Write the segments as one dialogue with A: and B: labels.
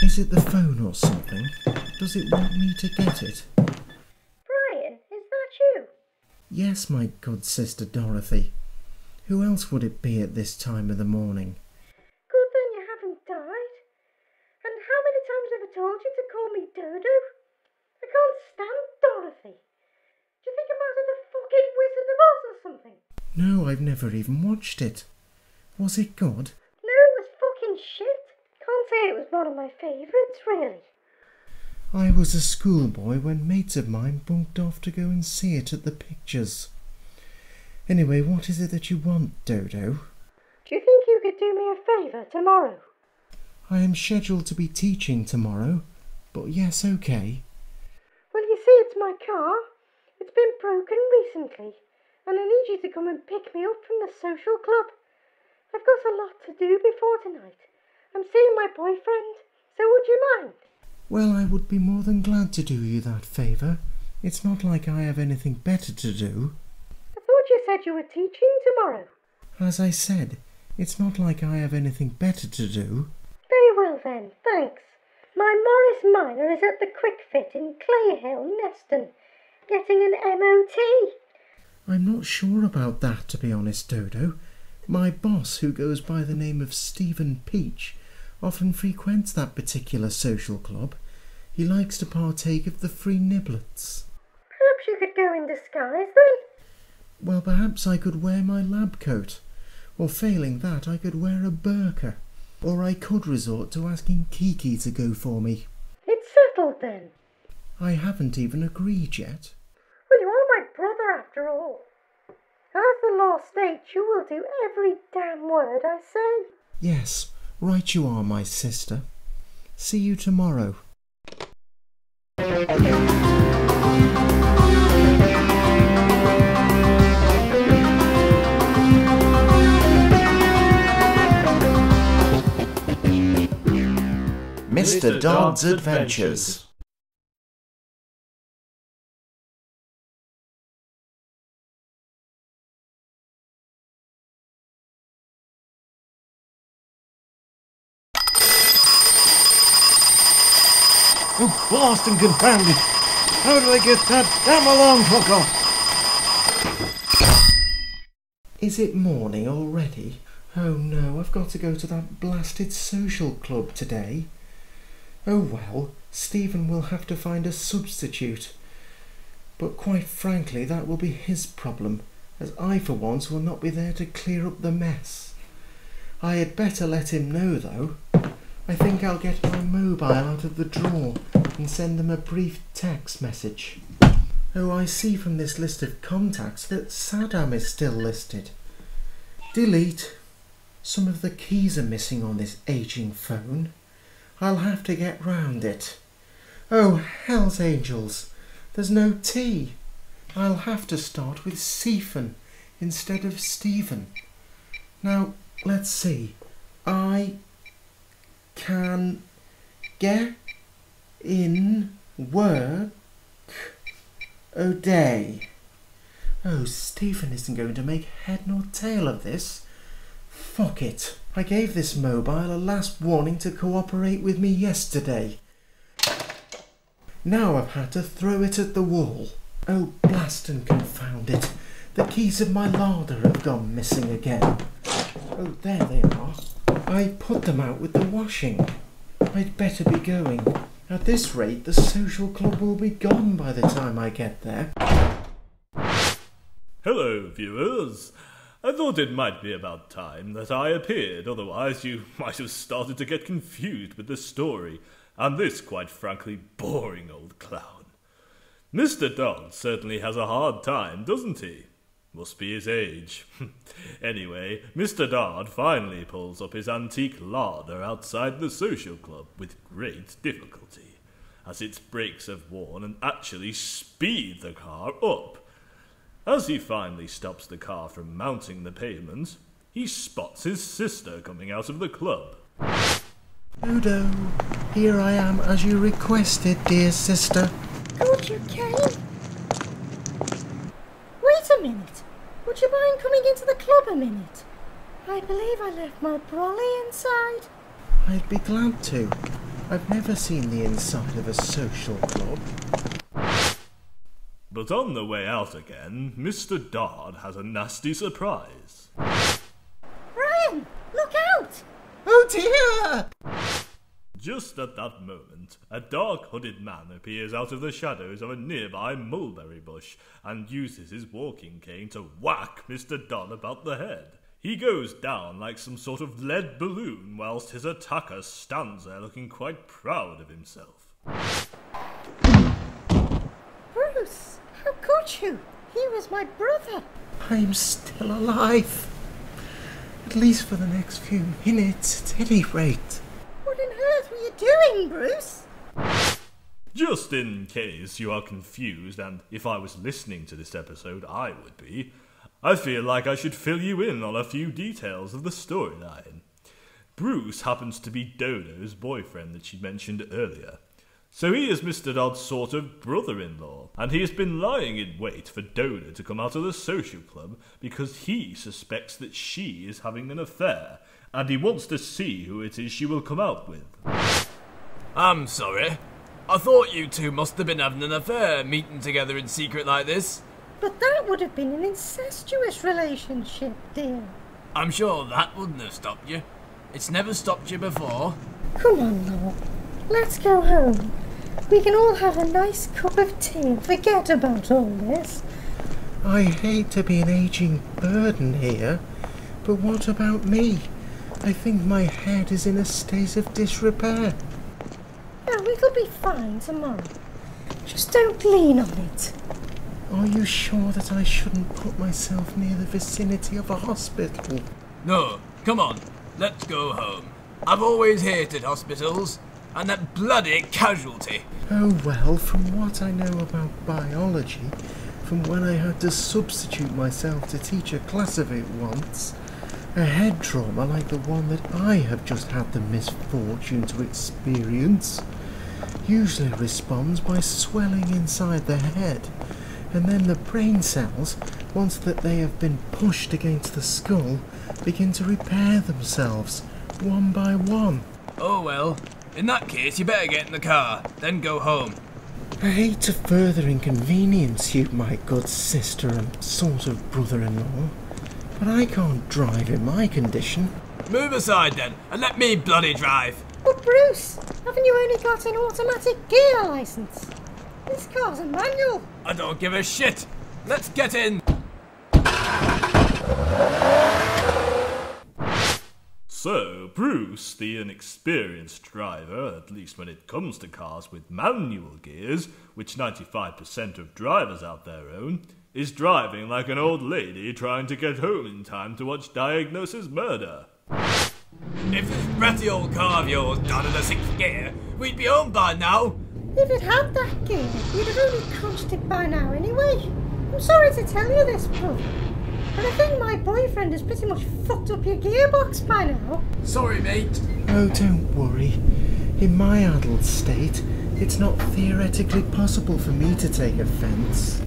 A: Is it the phone or something? Does it want me to get it?
B: Brian, is that you?
A: Yes, my good sister Dorothy. Who else would it be at this time of the morning?
B: Good then you haven't died. And how many times have I told you to call me Dodo? I can't stand Dorothy. Do you think I'm out of the fucking Wizard of Oz or something?
A: No, I've never even watched it. Was it good?
B: No, it was fucking shit. Can't say it was one of my favourites, really.
A: I was a schoolboy when mates of mine bunked off to go and see it at the pictures. Anyway, what is it that you want, Dodo?
B: Do you think you could do me a favour tomorrow?
A: I am scheduled to be teaching tomorrow, but yes, okay.
B: Well, you see, it's my car. It's been broken recently, and I need you to come and pick me up from the social club. I've got a lot to do before tonight. I'm seeing my boyfriend, so would you mind?
A: Well, I would be more than glad to do you that favour. It's not like I have anything better to do.
B: I thought you said you were teaching tomorrow.
A: As I said, it's not like I have anything better to do.
B: Very well then, thanks. My Morris Minor is at the Quick Fit in Clayhill, Neston, getting an MOT.
A: I'm not sure about that, to be honest, Dodo. My boss, who goes by the name of Stephen Peach, often frequents that particular social club. He likes to partake of the free niblets.
B: Perhaps you could go in disguise then?
A: Well, perhaps I could wear my lab coat. Or failing that, I could wear a burqa. Or I could resort to asking Kiki to go for me.
B: It's settled then.
A: I haven't even agreed yet.
B: Well, you are my brother after all. As the law states, you will do every damn word I say.
A: Yes, right you are, my sister. See you tomorrow. Mr. Dodd's Adventures.
C: Oh, blast and confound it! How do I get that damn alarm clock off?
A: Is it morning already? Oh no, I've got to go to that blasted social club today. Oh well, Stephen will have to find a substitute. But quite frankly, that will be his problem, as I for once will not be there to clear up the mess. I had better let him know, though. I think I'll get my mobile out of the drawer and send them a brief text message. Oh, I see from this list of contacts that Saddam is still listed. Delete. Some of the keys are missing on this aging phone. I'll have to get round it. Oh, hell's angels. There's no T. I'll have to start with Stephen instead of Stephen. Now, let's see. I can get in work a day. Oh, Stephen isn't going to make head nor tail of this. Fuck it. I gave this mobile a last warning to cooperate with me yesterday. Now I've had to throw it at the wall. Oh, blast and confound it. The keys of my larder have gone missing again. Oh, there they are. I put them out with the washing. I'd better be going. At this rate, the social club will be gone by the time I get there.
D: Hello, viewers. I thought it might be about time that I appeared, otherwise you might have started to get confused with the story, and this, quite frankly, boring old clown. Mr. Dodd certainly has a hard time, doesn't he? Must be his age. Anyway, Mr. Dodd finally pulls up his antique larder outside the social club with great difficulty, as its brakes have worn and actually speed the car up. As he finally stops the car from mounting the pavement, he spots his sister coming out of the club.
A: Dodo, here I am as you requested, dear sister.
B: Good you came. Wait a minute. Would you mind coming into the club a minute? I believe I left my brolly inside.
A: I'd be glad to. I've never seen the inside of a social club.
D: But on the way out again, Mr. Dodd has a nasty surprise.
B: Brian, look out!
A: Oh dear!
D: Just at that moment, a dark hooded man appears out of the shadows of a nearby mulberry bush and uses his walking cane to whack Mr. Dodd about the head. He goes down like some sort of lead balloon whilst his attacker stands there looking quite proud of himself.
B: Bruce, how could you? He was my brother.
A: I'm still alive. At least for the next few minutes, at any rate.
B: What on earth were you doing, Bruce?
D: Just in case you are confused, and if I was listening to this episode, I would be, I feel like I should fill you in on a few details of the storyline. Bruce happens to be Dodo's boyfriend that she mentioned earlier. So he is Mr. Dodd's sort of brother-in-law, and he has been lying in wait for Dodo to come out of the social club because he suspects that she is having an affair, and he wants to see who it is she will come out with.
E: I'm sorry. I thought you two must have been having an affair, meeting together in secret like this.
B: But that would have been an incestuous relationship, dear.
E: I'm sure that wouldn't have stopped you. It's never stopped you before.
B: Come on, Noel. Let's go home. We can all have a nice cup of tea and forget about all this.
A: I hate to be an aging burden here, but what about me? I think my head is in a state of disrepair.
B: Oh, it'll be fine tomorrow. Just don't lean on it.
A: Are you sure that I shouldn't put myself near the vicinity of a hospital?
E: No, come on, let's go home. I've always hated hospitals, and that bloody casualty.
A: Oh well, from what I know about biology, from when I had to substitute myself to teach a class of it once, a head trauma like the one that I have just had the misfortune to experience usually responds by swelling inside the head, and then the brain cells, once that they have been pushed against the skull, begin to repair themselves, one by one.
E: Oh well, in that case you better get in the car, then go home.
A: I hate to further inconvenience you, my good sister and sort of brother-in-law, but I can't drive in my condition.
E: Move aside then, and let me bloody drive.
B: But Bruce, haven't you only got an automatic gear license? This car's a manual.
E: I don't give a shit. Let's get in.
D: So, Bruce, the inexperienced driver, at least when it comes to cars with manual gears, which 95% of drivers out there own, is driving like an old lady trying to get home in time to watch Diagnosis Murder.
E: If this ratty old car of yours done in the 6th gear, we'd be home by now.
B: If it had that gear, you'd have only crunched it by now anyway. I'm sorry to tell you this, brother, but I think my boyfriend has pretty much fucked up your gearbox by now.
E: Sorry, mate.
A: Oh, don't worry. In my adult state, it's not theoretically possible for me to take offence.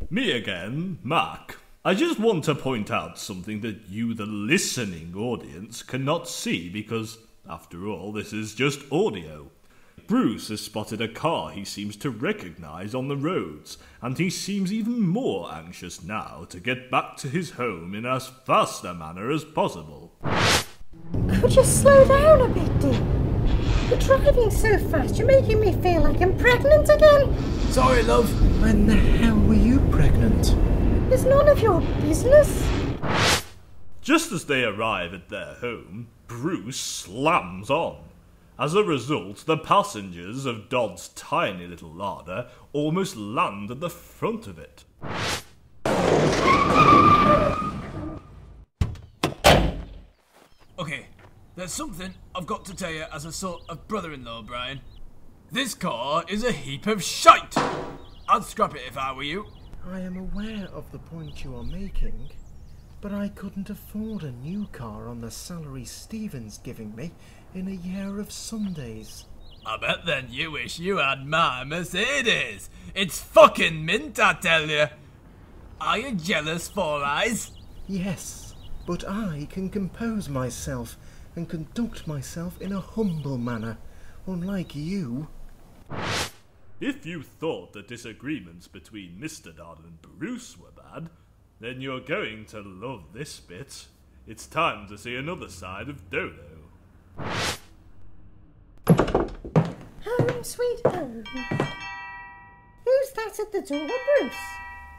D: Me again, Mac. I just want to point out something that you, the listening audience, cannot see because, after all, this is just audio. Bruce has spotted a car he seems to recognise on the roads, and he seems even more anxious now to get back to his home in as fast a manner as possible.
B: Could you slow down a bit, dear? You're driving so fast, you're making me feel like I'm pregnant again.
E: Sorry, love.
A: When the hell were you pregnant?
B: It's none of your business.
D: Just as they arrive at their home, Bruce slams on. As a result, the passengers of Dodd's tiny little larder almost land at the front of it.
E: Okay, there's something I've got to tell you as a sort of brother-in-law, Brian. This car is a heap of shite. I'd scrap it if I were you.
A: I am aware of the point you are making, but I couldn't afford a new car on the salary Stephen's giving me in a year of Sundays.
E: I bet then you wish you had my Mercedes. It's fucking mint, I tell you. Are you jealous, Four Eyes?
A: Yes, but I can compose myself and conduct myself in a humble manner, unlike you.
D: If you thought the disagreements between Mr. Dodd and Bruce were bad, then you're going to love this bit. It's time to see another side of Dodo.
B: Home, sweet home. Who's that at the door, Bruce?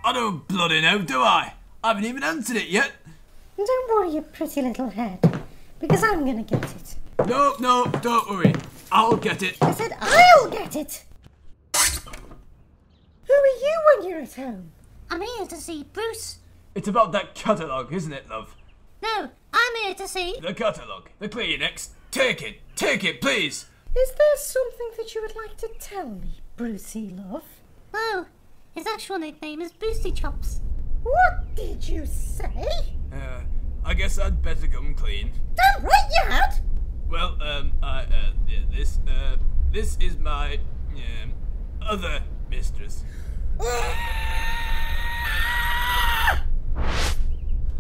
E: I don't bloody know, do I? I haven't even answered it yet.
B: Don't worry your pretty little head, because I'm going to get it.
E: No, don't worry. I'll get it.
B: I said I'll get it. Who are you when you're at home?
F: I'm here to see Bruce.
E: It's about that catalogue, isn't it, love?
F: No, I'm here to see...
E: The catalogue, the Kleenex. Take it, please.
B: Is there something that you would like to tell me, Brucey love?
F: Oh, his actual nickname is Boosty Chops.
B: What did you say?
E: I guess I'd better come clean.
B: Damn right you had!
E: Well, this is my, other mistress.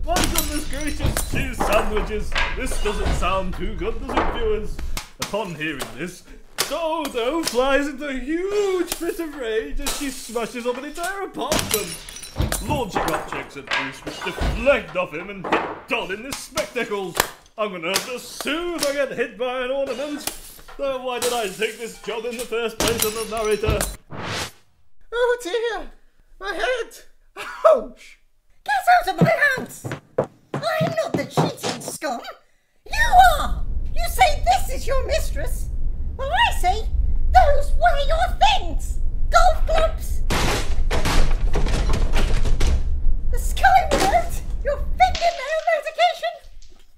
D: My goodness gracious, cheese sandwiches! This doesn't sound too good, does it, viewers? Upon hearing this, Dodo flies into a huge fit of rage as she smashes up an entire apartment, launching objects at Bruce which deflect off him and hit Dodd in the spectacles. I'm gonna have to sue if I get hit by an ornament. So why did I take this job in the first place as a narrator?
A: Oh dear! My head! Ouch!
B: Get out of my house! I'm not the cheating scum! You are! You say this is your mistress? Well, I say those were your things! Golf clubs! The Skyward! Your fingernail medication!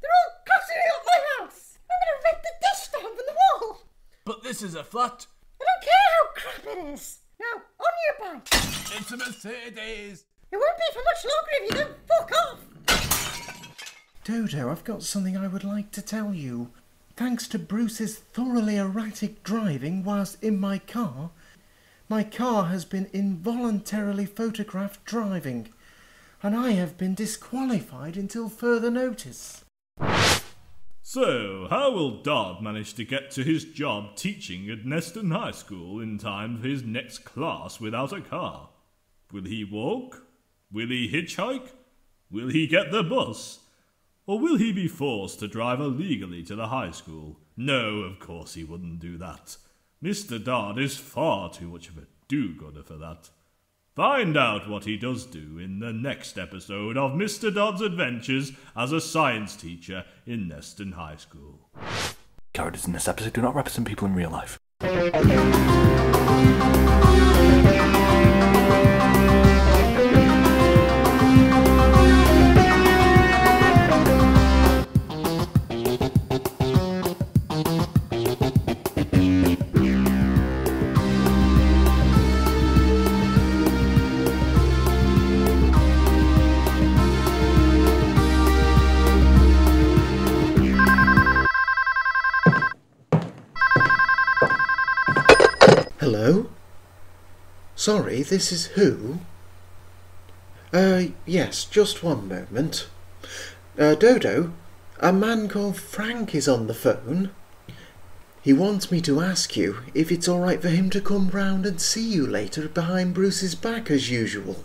B: They're all cluttering up my house! I'm gonna rip the dish down from the wall!
E: But this is a flat.
B: I don't care how crap it is! Now, on your bike!
E: It's a Mercedes.
B: It won't be for much longer if you don't fuck off!
A: Dodo, I've got something I would like to tell you. Thanks to Bruce's thoroughly erratic driving whilst in my car has been involuntarily photographed driving, and I have been disqualified until further notice.
D: So, how will Dodd manage to get to his job teaching at Neston High School in time for his next class without a car? Will he walk? Will he hitchhike? Will he get the bus? Or will he be forced to drive illegally to the high school? No, of course he wouldn't do that. Mr. Dodd is far too much of a do-gooder for that. Find out what he does do in the next episode of Mr. Dodd's Adventures as a science teacher in Neston High School.
G: Characters in this episode do not represent people in real life.
A: Hello? Sorry, this is who? Yes, just one moment. Dodo, a man called Frank is on the phone. He wants me to ask you if it's alright for him to come round and see you later behind Bruce's back as usual.